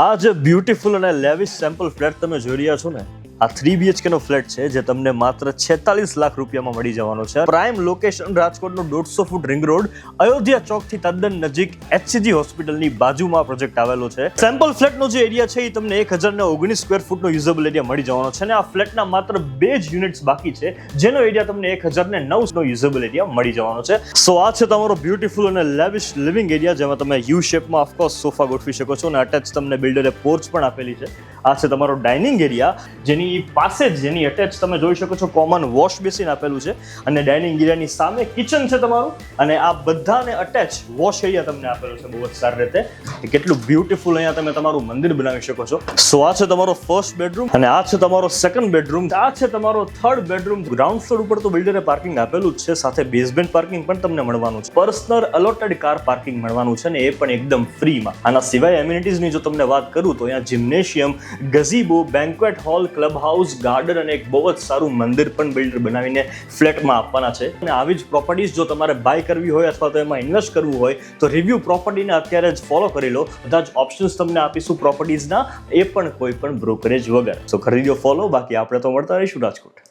આ જે બ્યુટીફુલ અને લેવિશ સેમ્પલ ફ્લેટ તમે જોઈ રહ્યા છો ને, આ 3 BHK નો ફ્લેટ છે જે તમને માત્ર 46 લાખ રૂપિયામાં મળી જવાનો છે. પ્રાઇમ લોકેશન રાજકોટનો 150 ફૂટ રિંગ રોડ, અયોધ્યા ચોકથી તદ્દન નજીક HCG હોસ્પિટલની બાજુમાં પ્રોજેક્ટ આવેલો છે. સેમ્પલ ફ્લેટનો જે એરિયા છે એ તમને 1019 સ્ક્વેર ફૂટનો યુઝેબલ એરિયા મળી જવાનો છે અને આ ફ્લેટના માત્ર 2 જ યુનિટ્સ બાકી છે જેનો એરિયા તમને 1009 નો યુઝેબલ એરિયા મળી જવાનો છે. સો આ છે તમારો બ્યુટીફુલ અને લેવિશ લિવિંગ એરિયા જેમાં તમે યુ શેપમાં ઓફકોર્સ સોફા ગોઠવી શકો છો અને અટેચ તમને બિલ્ડરે પોર્ચ પણ આપેલી છે. આ છે તમારો ડાઇનિંગ એરિયા જેની પાસે જ જેની અટેચ તમે જોઈ શકો છો કોમન વોશ બેસિન આપેલું છે અને ડાઇનિંગ એરિયાની સામે કિચન છે તમારું અને આ બધાને અટેચ વોશ એરિયા તમને આપેલો છે બહુ જ સારી રીતે. કેટલું બ્યુટીફુલ અહીંયા તમે તમારું મંદિર બનાવી શકો છો. સો આ છે તમારો ફર્સ્ટ બેડરૂમ અને આ છે તમારો સેકન્ડ બેડરૂમ. આ છે તમારો થર્ડ બેડરૂમ. ગ્રાઉન્ડ ફ્લોર ઉપર તો બિલ્ડરે પાર્કિંગ આપેલું જ છે, સાથે બેઝમેન્ટ પાર્કિંગ પણ તમને મળવાનું છે. પર્સનલ અલોટેડ કાર પાર્કિંગ મળવાનું છે ને એ પણ એકદમ ફ્રીમાં. આના સિવાય એમ્યુનિટીઝની જો તમને વાત કરું તો અહીંયા gymnasium, gazebo, banquet hall, club house, garden અને એક બહુ જ સારું મંદિર પણ બિલ્ડર બનાવીને ફ્લેટમાં આપવાના છે. અને આવી જ પ્રોપર્ટીઝ જો તમારે બાય કરવી હોય અથવા તો એમાં ઇન્વેસ્ટ કરવું હોય તો રિવ્યુ પ્રોપર્ટીને અત્યારે જ ફોલો કરી લો. બધા જ ઓપ્શન્સ તમને આપીશું પ્રોપર્ટીઝના, એ પણ કોઈ પણ બ્રોકરેજ વગર. સો કરી લો ફોલો. બાકી આપણે તો મળતા રહીશું રાજકોટ.